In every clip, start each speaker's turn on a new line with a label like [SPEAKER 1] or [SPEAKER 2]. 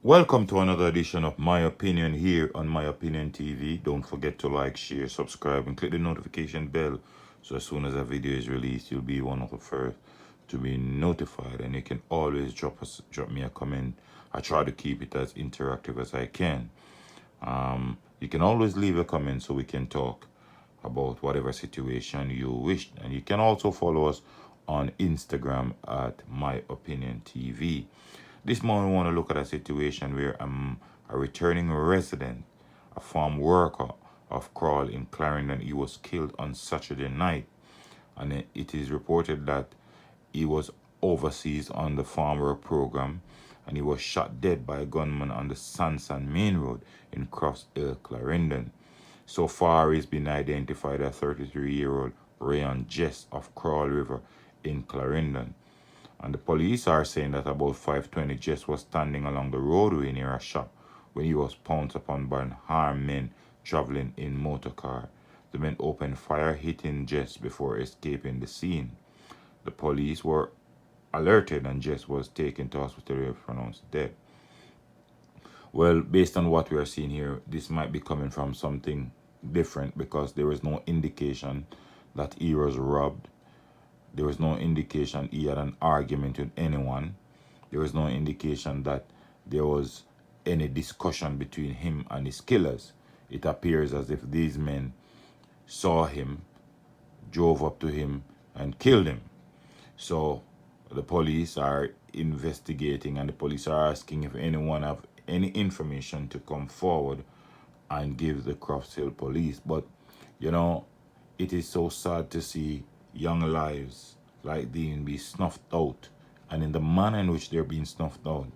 [SPEAKER 1] Welcome to another edition of My Opinion here on My Opinion TV. Don't forget to like, share, subscribe, and click the notification bell so as soon as a video is released, you'll be one of the first to be notified. And you can always drop me a comment. I try to keep it as interactive as I can. You can always leave a comment so we can talk about whatever situation you wish. And you can also follow us on Instagram at My Opinion TV. This morning, we want to look at a situation where a returning resident, a farm worker of Crawl in Clarendon, he was killed on Saturday night. And it is reported that he was overseas on the Farmworker program and he was shot dead by a gunman on the Sansan Main Road in Cross Hill, Clarendon. So far, he's been identified as 33-year-old Rayon Jess of Crawl River in Clarendon. And the police are saying that about 5:20, Jess was standing along the roadway near a shop when he was pounced upon by armed men traveling in motor car. The men opened fire, hitting Jess before escaping the scene. The police were alerted and Jess was taken to hospital where he was pronounced dead. Well, based on what we are seeing here, this might be coming from something different because there is no indication that he was robbed. There was no indication he had an argument with anyone. There was no indication that there was any discussion between him and his killers. It appears as if these men saw him, drove up to him, and killed him. So the police are investigating and the police are asking if anyone have any information to come forward and give the Crofts Hill police. But, you know, it is so sad to see young lives like these be snuffed out, and in the manner in which they're being snuffed out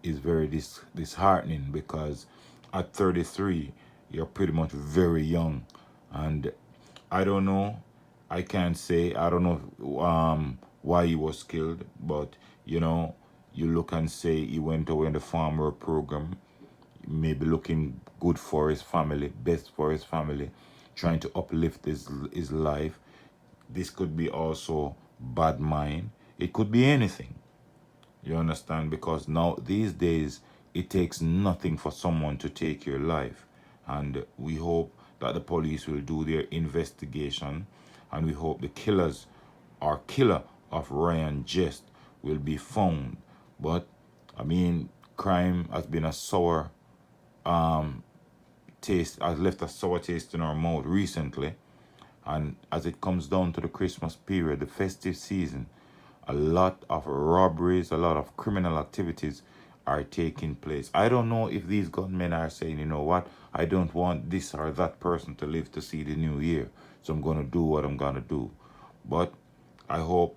[SPEAKER 1] is very disheartening, because at 33 you're pretty much very young. And I don't know, I can't say, I don't know why he was killed, but you know, you look and say he went away in the farmer program, maybe looking good for his family, best for his family, trying to uplift his life. This could be also bad mind. It could be anything. You understand? Because now, these days, it takes nothing for someone to take your life. And we hope that the police will do their investigation. And we hope the killers or killer of Ryan Jest will be found. But, I mean, crime has been a sour taste, has left a sour taste in our mouth recently. And as it comes down to the Christmas period, the festive season, a lot of robberies, a lot of criminal activities are taking place. I don't know if these gunmen are saying, you know what, I don't want this or that person to live to see the new year, so I'm going to do what I'm going to do. But I hope,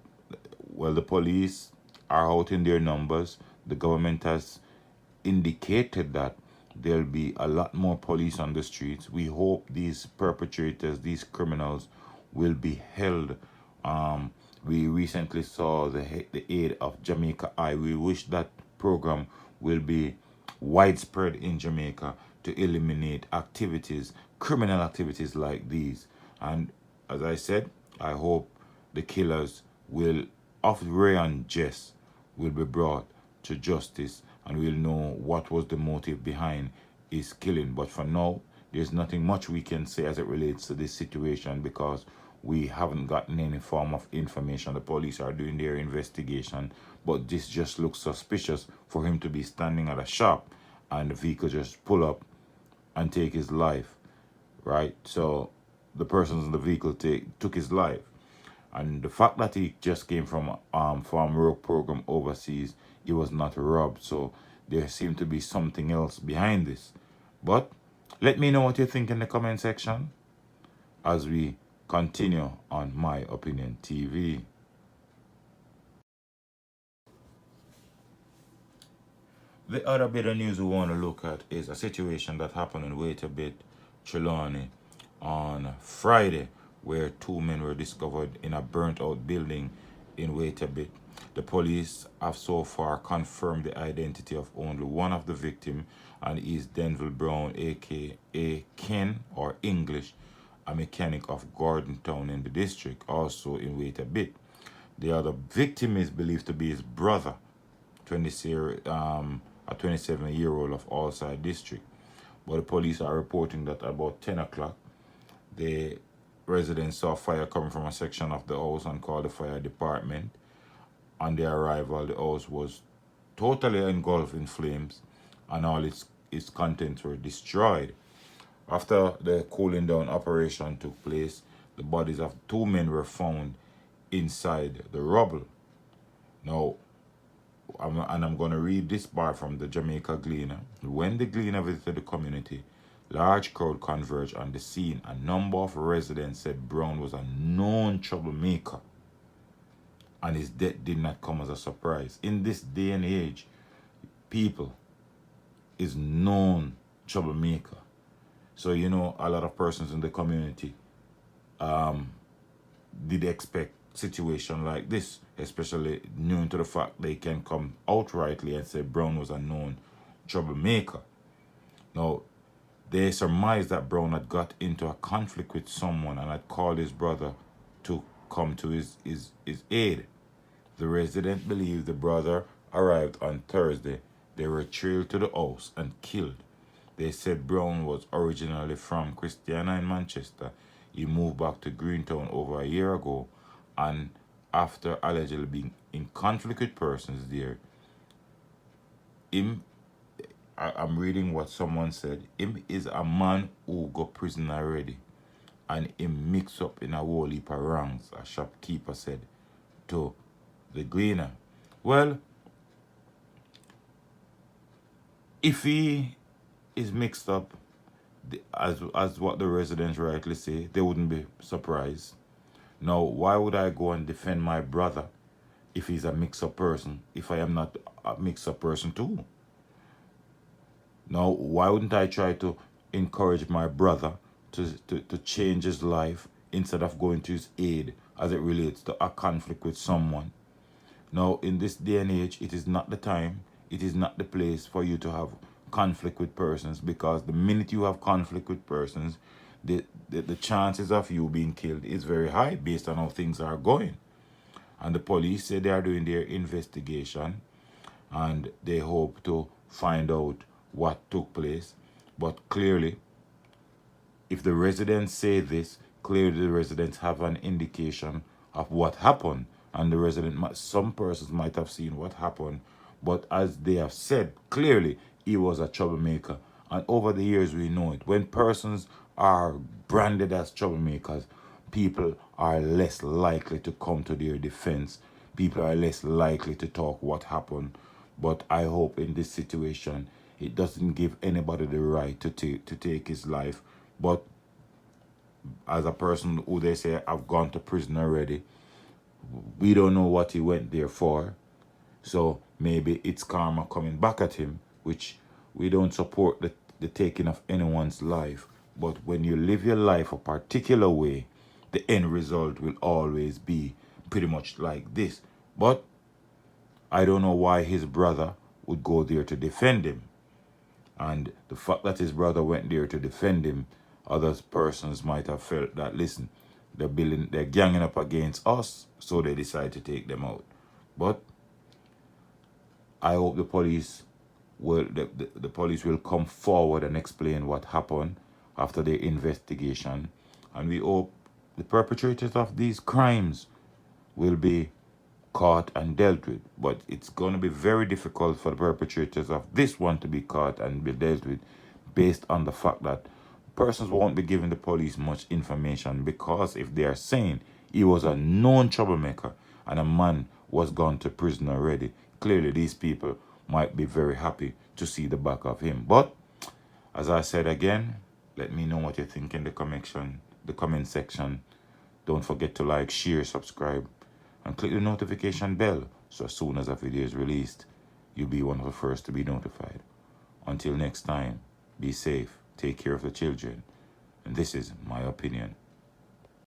[SPEAKER 1] well, the police are out in their numbers. The government has indicated that there'll be a lot more police on the streets. We hope these perpetrators, these criminals, will be held. We recently saw the aid of Jamaica Eye. We wish that program will be widespread in Jamaica to eliminate activities, criminal activities like these. And as I said, I hope the killers of Rayon Jess will be brought to justice, and we'll know what was the motive behind his killing. But for now, there's nothing much we can say as it relates to this situation, because we haven't gotten any form of information. The police are doing their investigation, but this just looks suspicious for him to be standing at a shop and the vehicle just pull up and take his life, right? So the persons in the vehicle took his life. And the fact that he just came from Farmworker program overseas, he was not robbed. So there seemed to be something else behind this. But let me know what you think in the comment section as we continue on My Opinion TV. The other bit of news we want to look at is a situation that happened in Wait a Bit, Trelawny, on Friday, where two men were discovered in a burnt-out building in Wait a Bit. The police have so far confirmed the identity of only one of the victims, and is Denville Brown, aka Ken or English, a mechanic of Gordon Town in the district, also in Wait a Bit. The other victim is believed to be his brother, 26 a 27-year-old of Allside District. But the police are reporting that about 10 o'clock, the residents saw fire coming from a section of the house and called the fire department. On their arrival, the house was totally engulfed in flames and all its contents were destroyed. After the cooling down operation took place, the bodies of 2 men were found inside the rubble. Now, I'm going to read this part from the Jamaica Gleaner. When the Gleaner visited the community, large crowd converged on the scene. A number of residents said Brown was a known troublemaker, and his death did not come as a surprise. In this day and age, people is known troublemaker. So, you know, a lot of persons in the community did expect situation like this, especially knowing to the fact they can come outrightly and say Brown was a known troublemaker. Now, they surmised that Brown had got into a conflict with someone and had called his brother to come to his aid. The resident believed the brother arrived on Thursday. They were trailed to the house and killed. They said Brown was originally from Christiana in Manchester. He moved back to Greentown over a year ago, and after allegedly being in conflict with persons there, I'm reading what someone said. Him is a man who go prison already, and him mix up in a whole heap of ranks, a shopkeeper said to the Gleaner. Well, if he is mixed up, as what the residents rightly say, they wouldn't be surprised. Now, why would I go and defend my brother if he's a mix-up person, if I am not a mix-up person too? Now, why wouldn't I try to encourage my brother to change his life instead of going to his aid as it relates to a conflict with someone? Now, in this day and age, it is not the time, it is not the place for you to have conflict with persons, because the minute you have conflict with persons, the chances of you being killed is very high based on how things are going. And the police say they are doing their investigation and they hope to find out what took place. But clearly, if the residents say this, clearly the residents have an indication of what happened. And the some persons might have seen what happened, but as they have said, clearly he was a troublemaker. And over the years we know it. When persons are branded as troublemakers, people are less likely to come to their defense. People are less likely to talk what happened. But I hope in this situation, it doesn't give anybody the right to take his life. But as a person who they say, I've gone to prison already, we don't know what he went there for. So maybe it's karma coming back at him, which we don't support the taking of anyone's life. But when you live your life a particular way, the end result will always be pretty much like this. But I don't know why his brother would go there to defend him. And the fact that his brother went there to defend him, other persons might have felt that, listen, they're ganging up against us, so they decide to take them out. But I hope the police the police will come forward and explain what happened after their investigation, and we hope the perpetrators of these crimes will be caught and dealt with. But it's going to be very difficult for the perpetrators of this one to be caught and be dealt with, based on the fact that persons won't be giving the police much information, because if they are saying he was a known troublemaker and a man was gone to prison already, clearly these people might be very happy to see the back of him. But as I said again, let me know what you think in the comment section. Don't forget to like, share, subscribe, and click the notification bell, so as soon as a video is released, you'll be one of the first to be notified. Until next time, be safe, take care of the children, and this is my opinion.